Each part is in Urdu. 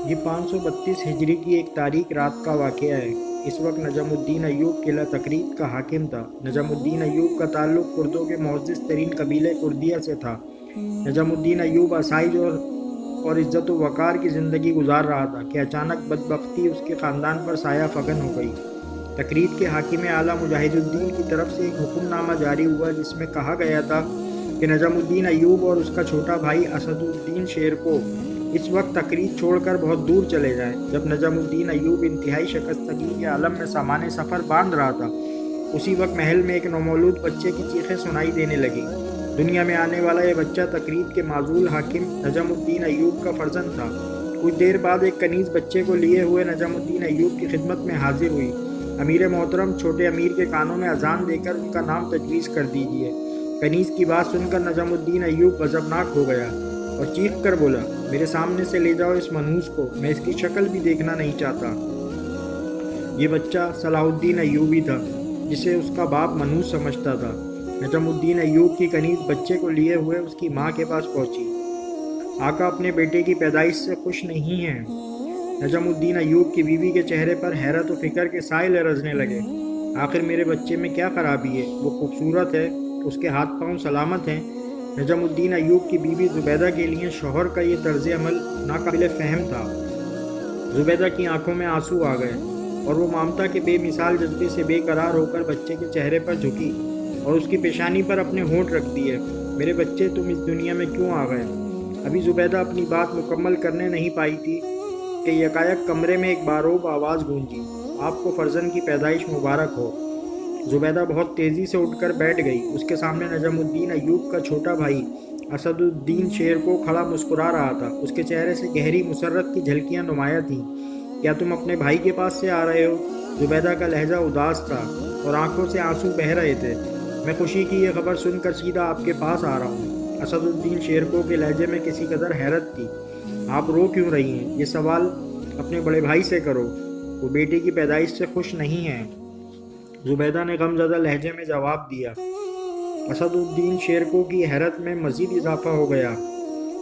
یہ 532 ہجری کی ایک تاریک رات کا واقعہ ہے۔ اس وقت نجم الدین ایوب قلعہ تقریب کا حاکم تھا۔ نجم الدین ایوب کا تعلق کردوں کے معزز ترین قبیلے کردیہ سے تھا۔ نجم الدین ایوب آسائش اور عزت و وقار کی زندگی گزار رہا تھا کہ اچانک بدبختی اس کے خاندان پر سایہ فگن ہو گئی۔ تقریب کے حاکم اعلیٰ مجاہد الدین کی طرف سے ایک حکم نامہ جاری ہوا جس میں کہا گیا تھا کہ نجم الدین ایوب اور اس کا چھوٹا بھائی اسد الدین شیر کو اس وقت تقریب چھوڑ کر بہت دور چلے جائیں۔ جب نجم الدین ایوب انتہائی شکستگی کے عالم میں سامان سفر باندھ رہا تھا، اسی وقت محل میں ایک نومولود بچے کی چیخیں سنائی دینے لگی۔ دنیا میں آنے والا یہ بچہ تقریب کے معزول حاکم نجم الدین ایوب کا فرزند تھا۔ کچھ دیر بعد ایک کنیز بچے کو لیے ہوئے نجم الدین ایوب کی خدمت میں حاضر ہوئی۔ امیر محترم، چھوٹے امیر کے کانوں میں اذان دے کر ان کا نام تجویز کر دیجیے۔ کنیز کی بات سن کر نجم الدین ایوب غضبناک ہو گیا اور چیخ کر بولا، میرے سامنے سے لے جاؤ اس منحوس کو، میں اس کی شکل بھی دیکھنا نہیں چاہتا۔ یہ بچہ صلاح الدین ایوبی تھا جسے اس کا باپ منحوس سمجھتا تھا۔ نجم الدین ایوب کی کنیز بچے کو لیے ہوئے اس کی ماں کے پاس پہنچی۔ آقا اپنے بیٹے کی پیدائش سے خوش نہیں ہیں۔ نجم الدین ایوب کی بیوی کے چہرے پر حیرت و فکر کے سائے رزنے لگے۔ آخر میرے بچے میں کیا خرابی ہے؟ وہ خوبصورت ہے، اس کے ہاتھ پاؤں سلامت ہیں۔ نجم الدین ایوب کی بیوی زبیدہ کے لیے شوہر کا یہ طرز عمل ناقابل فہم تھا۔ زبیدہ کی آنکھوں میں آنسو آ گئے اور وہ مامتا کے بے مثال جذبے سے بے قرار ہو کر بچے کے چہرے پر جھکی اور اس کی پیشانی پر اپنے ہونٹ رکھ دیے۔ میرے بچے، تم اس دنیا میں کیوں آ گئے؟ ابھی زبیدہ اپنی بات مکمل کرنے نہیں پائی تھی کہ یکایک کمرے میں ایک باروب آواز گونجی، آپ کو فرزند کی پیدائش مبارک ہو۔ زبیدہ بہت تیزی سے اٹھ کر بیٹھ گئی۔ اس کے سامنے نجم الدین ایوب کا چھوٹا بھائی اسد الدین شیر کو کھڑا مسکرا رہا تھا۔ اس کے چہرے سے گہری مسرت کی جھلکیاں نمایاں تھیں۔ کیا تم اپنے بھائی کے پاس سے آ رہے ہو؟ زبیدہ کا لہجہ اداس تھا اور آنکھوں سے آنسو بہہ رہے تھے۔ میں خوشی کی یہ خبر سن کر سیدھا آپ کے پاس آ رہا ہوں۔ اسد الدین شیر کو کے لہجے میں کسی قدر حیرت تھی۔ آپ رو کیوں رہی ہیں؟ یہ سوال اپنے بڑے بھائی سے کرو، وہ بیٹے کی پیدائش سے خوش نہیں ہیں۔ زبیدہ نے غمزدہ لہجے میں جواب دیا۔ اسد الدین شیر کو کی حیرت میں مزید اضافہ ہو گیا۔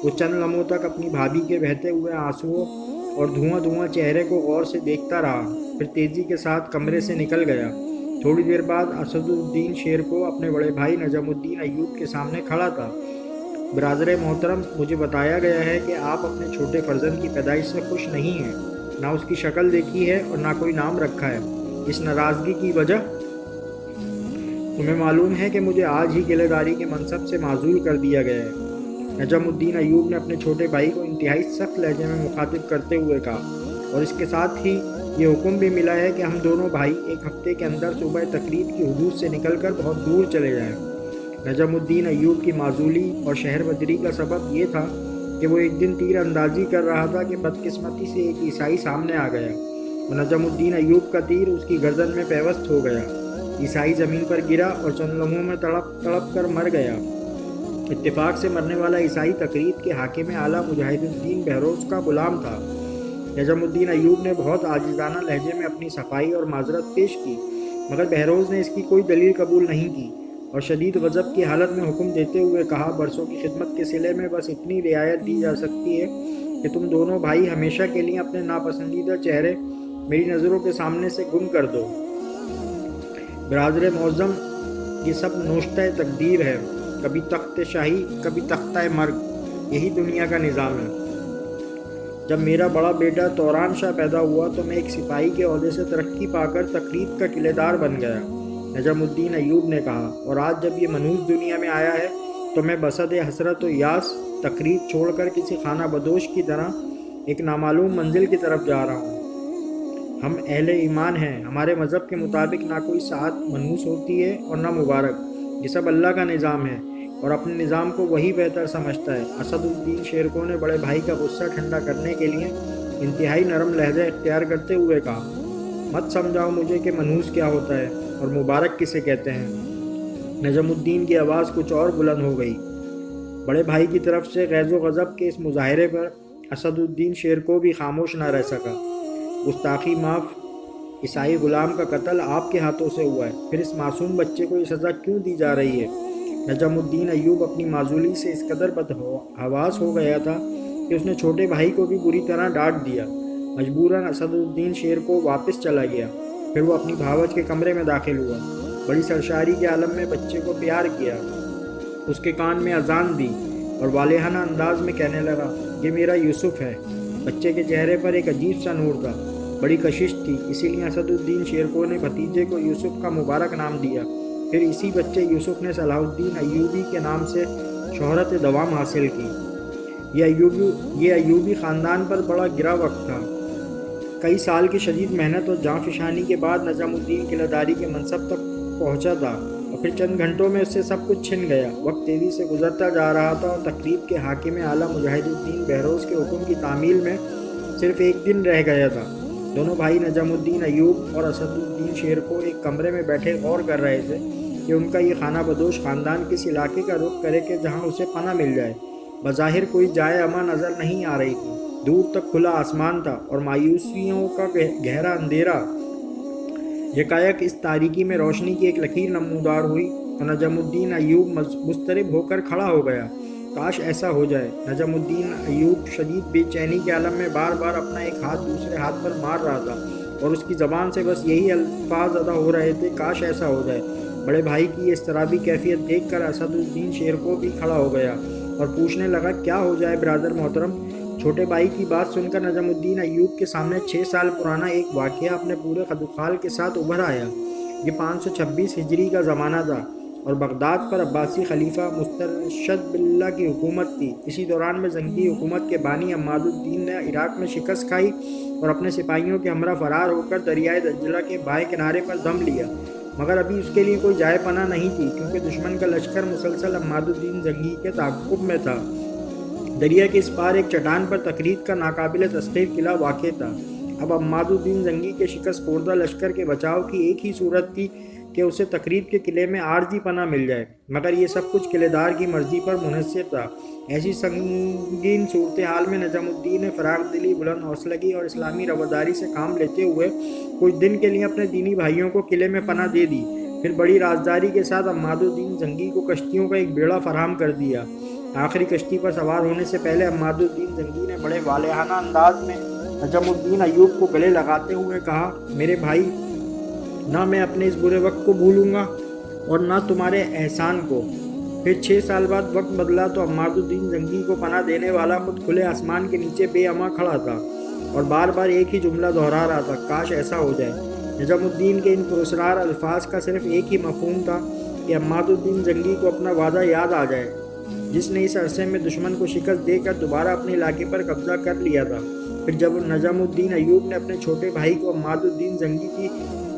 وہ چند لمحوں تک اپنی بھابھی کے بہتے ہوئے آنسوؤں اور دھواں چہرے کو غور سے دیکھتا رہا، پھر تیزی کے ساتھ کمرے سے نکل گیا۔ تھوڑی دیر بعد اسد الدین شیر کو اپنے بڑے بھائی نجم الدین ایوب کے سامنے کھڑا تھا۔ برادر محترم، مجھے بتایا گیا ہے کہ آپ اپنے چھوٹے فرزند کی پیدائش سے خوش نہیں ہیں، نہ اس کی شکل دیکھی ہے اور نہ کوئی نام رکھا ہے۔ اس ناراضگی کی وجہ؟ تمہیں معلوم ہے کہ مجھے آج ہی قلعہ داری کے منصب سے معزول کر دیا گیا ہے۔ نجم الدین ایوب نے اپنے چھوٹے بھائی کو انتہائی سخت لہجے میں مخاطب کرتے ہوئے کہا، اور اس کے ساتھ ہی یہ حکم بھی ملا ہے کہ ہم دونوں بھائی ایک ہفتے کے اندر صوبہ تقریب کی حدود سے نکل کر بہت دور چلے جائیں۔ نجم الدین ایوب کی معزولی اور شہر بدری کا سبب یہ تھا کہ وہ ایک دن تیر اندازی کر رہا تھا کہ بدقسمتی سے ایک عیسائی سامنے آ گیا اور نجم الدین ایوب کا تیر اس کی گردن میں پیوست ہو گیا۔ عیسائی زمین پر گرا اور چند لمحوں میں تڑپ کر مر گیا۔ اتفاق سے مرنے والا عیسائی تقریب کے حاکم اعلیٰ مجاہد الدین بہروز کا غلام تھا۔ نجم الدین ایوب نے بہت عاجزانہ لہجے میں اپنی صفائی اور معذرت پیش کی، مگر بہروز نے اس کی کوئی دلیل قبول نہیں کی اور شدید غضب کی حالت میں حکم دیتے ہوئے کہا، برسوں کی خدمت کے صلے میں بس اتنی رعایت دی جا سکتی ہے کہ تم دونوں بھائی ہمیشہ کے لیے اپنے ناپسندیدہ چہرے میری نظروں کے سامنے سے گم کر دو۔ برادر معظم، یہ سب نوشتہ تقدیر ہے، کبھی تخت شاہی کبھی تختہ مرگ، یہی دنیا کا نظام ہے۔ جب میرا بڑا بیٹا توران شاہ پیدا ہوا تو میں ایک سپاہی کے عہدے سے ترقی پا کر تقریب کا قلعہ دار بن گیا، نجم الدین ایوب نے کہا، اور آج جب یہ منحوس دنیا میں آیا ہے تو میں بصد حسرت و یاس تقریب چھوڑ کر کسی خانہ بدوش کی طرح ایک نامعلوم منزل کی طرف جا رہا ہوں۔ ہم اہل ایمان ہیں، ہمارے مذہب کے مطابق نہ کوئی ساعت منحوس ہوتی ہے اور نہ مبارک، یہ سب اللہ کا نظام ہے اور اپنے نظام کو وہی بہتر سمجھتا ہے۔ اسد الدین شیرکو نے بڑے بھائی کا غصہ ٹھنڈا کرنے کے لیے انتہائی نرم لہجہ اختیار کرتے ہوئے کہا، مت سمجھاؤ مجھے کہ منحوس کیا ہوتا ہے اور مبارک کسے کہتے ہیں۔ نجم الدین کی آواز کچھ اور بلند ہو گئی۔ بڑے بھائی کی طرف سے غیظ و غضب کے اس مظاہرے پر اسد الدین شیرکو بھی خاموش نہ رہ سکا۔ گستاخی معاف، عیسائی غلام کا قتل آپ کے ہاتھوں سے ہوا ہے، پھر اس معصوم بچے کو یہ سزا کیوں دی جا رہی ہے؟ نجم الدین ایوب اپنی معزولی سے اس قدر بدحواس ہو گیا تھا کہ اس نے چھوٹے بھائی کو بھی بری طرح ڈانٹ دیا۔ مجبوراً اسدالدین شیر کو واپس چلا گیا۔ پھر وہ اپنی بھاوج کے کمرے میں داخل ہوا، بڑی سرشاری کے عالم میں بچے کو پیار کیا، اس کے کان میں اذان دی اور والہانہ انداز میں کہنے لگا، یہ میرا یوسف ہے۔ بچے کے چہرے پر ایک عجیب سا نور تھا، بڑی کشش تھی، اسی لیے اسدالدین شیرکو نے بھتیجے کو یوسف کا مبارک نام دیا۔ پھر اسی بچے یوسف نے صلاح الدین ایوبی کے نام سے شہرت دوام حاصل کی۔ یہ ایوبی خاندان پر بڑا گرا وقت تھا۔ کئی سال کی شدید محنت اور جاں فشانی کے بعد نظام الدین قلعہ داری کے منصب تک پہنچا تھا، اور پھر چند گھنٹوں میں اس سے سب کچھ چھن گیا۔ وقت تیزی سے گزرتا جا رہا تھا اور تقریب کے حاکم اعلیٰ مجاہد الدین بہروز کے حکم کی تعمیل میں صرف ایک دن رہ گیا تھا۔ دونوں بھائی نجم الدین ایوب اور اسدالدین شیرکو ایک کمرے میں بیٹھے غور کر رہے تھے کہ ان کا یہ خانہ بدوش خاندان کس علاقے کا رخ کرے کہ جہاں اسے پناہ مل جائے۔ بظاہر کوئی جائے اماں نظر نہیں آ رہی تھی، دور تک کھلا آسمان تھا اور مایوسیوں کا گہرا اندھیرا۔ یکایک اس تاریکی میں روشنی کی ایک لکیر نمودار ہوئی تو نجم الدین ایوب مضطرب ہو کر کھڑا ہو گیا۔ کاش ایسا ہو جائے۔ نجم الدین ایوب شدید بے چینی کے عالم میں بار بار اپنا ایک ہاتھ دوسرے ہاتھ پر مار رہا تھا اور اس کی زبان سے بس یہی الفاظ ادا ہو رہے تھے، کاش ایسا ہو جائے۔ بڑے بھائی کی یہ اضطرابی کیفیت دیکھ کر اسدالدین شیرکو بھی کھڑا ہو گیا اور پوچھنے لگا، کیا ہو جائے برادر محترم؟ چھوٹے بھائی کی بات سن کر نجم الدین ایوب کے سامنے 6 سال پرانا ایک واقعہ اپنے پورے قد و خال کے ساتھ ابھر آیا۔ یہ 526 ہجری کا زمانہ تھا اور بغداد پر عباسی خلیفہ مسترشد باللہ کی حکومت تھی۔ اسی دوران میں زنگی حکومت کے بانی عماد الدین نے عراق میں شکست کھائی اور اپنے سپاہیوں کے ہمراہ فرار ہو کر دریائے دجلہ کے بائیں کنارے پر دم لیا، مگر ابھی اس کے لیے کوئی جائے پناہ نہیں تھی، کیونکہ دشمن کا لشکر مسلسل عماد الدین زنگی کے تعاقب میں تھا۔ دریا کے اس پار ایک چٹان پر تقرید کا ناقابل تسخیر قلعہ واقع تھا۔ اب عماد الدین زنگی کے شکست خوردہ لشکر کے بچاؤ کی ایک ہی صورت تھی کہ اسے تقریب کے قلعے میں عارضی پناہ مل جائے، مگر یہ سب کچھ قلعہ دار کی مرضی پر منحصر تھا۔ ایسی سنگین صورتحال میں نجم الدین نے فراغ دلی، بلند حوصلگی اور اسلامی رواداری سے کام لیتے ہوئے کچھ دن کے لیے اپنے دینی بھائیوں کو قلعے میں پناہ دے دی، پھر بڑی رازداری کے ساتھ عماد الدین زنگی کو کشتیوں کا ایک بیڑا فراہم کر دیا۔ آخری کشتی پر سوار ہونے سے پہلے عماد الدین زنگی نے بڑے والہانہ انداز میں نجم الدین ایوب کو گلے لگاتے ہوئے کہا، میرے بھائی، نہ میں اپنے اس برے وقت کو بھولوں گا اور نہ تمہارے احسان کو۔ پھر 6 سال بعد وقت بدلا تو عماد الدین زنگی کو پناہ دینے والا خود کھلے آسمان کے نیچے بے اما کھڑا تھا اور بار بار ایک ہی جملہ دہرا رہا تھا، کاش ایسا ہو جائے۔ نجم الدین کے ان پراسرار الفاظ کا صرف ایک ہی مفہوم تھا کہ عماد الدین زنگی کو اپنا وعدہ یاد آ جائے، جس نے اس عرصے میں دشمن کو شکست دے کر دوبارہ اپنے علاقے پر قبضہ کر لیا تھا۔ پھر جب نجم الدین ایوب نے اپنے چھوٹے بھائی کو عماد الدین زنگی کی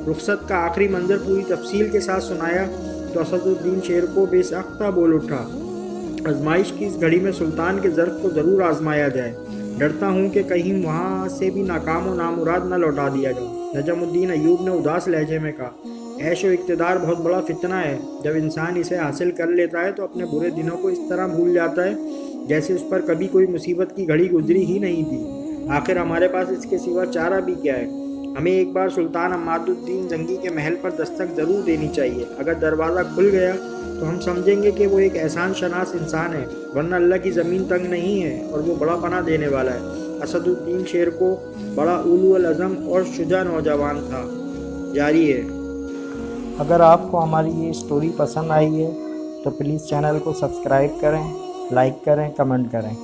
رخصت کا آخری منظر پوری تفصیل کے ساتھ سنایا تو اسدالدین شیرکو بے ساختہ بول اٹھا، آزمائش کی اس گھڑی میں سلطان کے ظرف کو ضرور آزمایا جائے، ڈرتا ہوں کہ کہیں وہاں سے بھی ناکام و نامراد نہ لوٹا دیا جائے۔ نجم الدین ایوب نے اداس لہجے میں کہا، عیش و اقتدار بہت بڑا فتنہ ہے، جب انسان اسے حاصل کر لیتا ہے تو اپنے برے دنوں کو اس طرح بھول جاتا ہے جیسے اس پر کبھی کوئی مصیبت کی گھڑی گزری ہی نہیں تھی۔ آخر ہمارے پاس اس کے سوا چارہ بھی کیا ہے؟ ہمیں ایک بار سلطان عماد الدین زنگی کے محل پر دستک ضرور دینی چاہیے۔ اگر دروازہ کھل گیا تو ہم سمجھیں گے کہ وہ ایک احسان شناس انسان ہے، ورنہ اللہ کی زمین تنگ نہیں ہے اور وہ بڑا پناہ دینے والا ہے۔ اسدالدین شیرکو بڑا اولو العزم اور شجاع نوجوان تھا۔ جاری ہے۔ اگر آپ کو ہماری یہ سٹوری پسند آئی ہے تو پلیز چینل کو سبسکرائب کریں، لائک کریں، کمنٹ کریں۔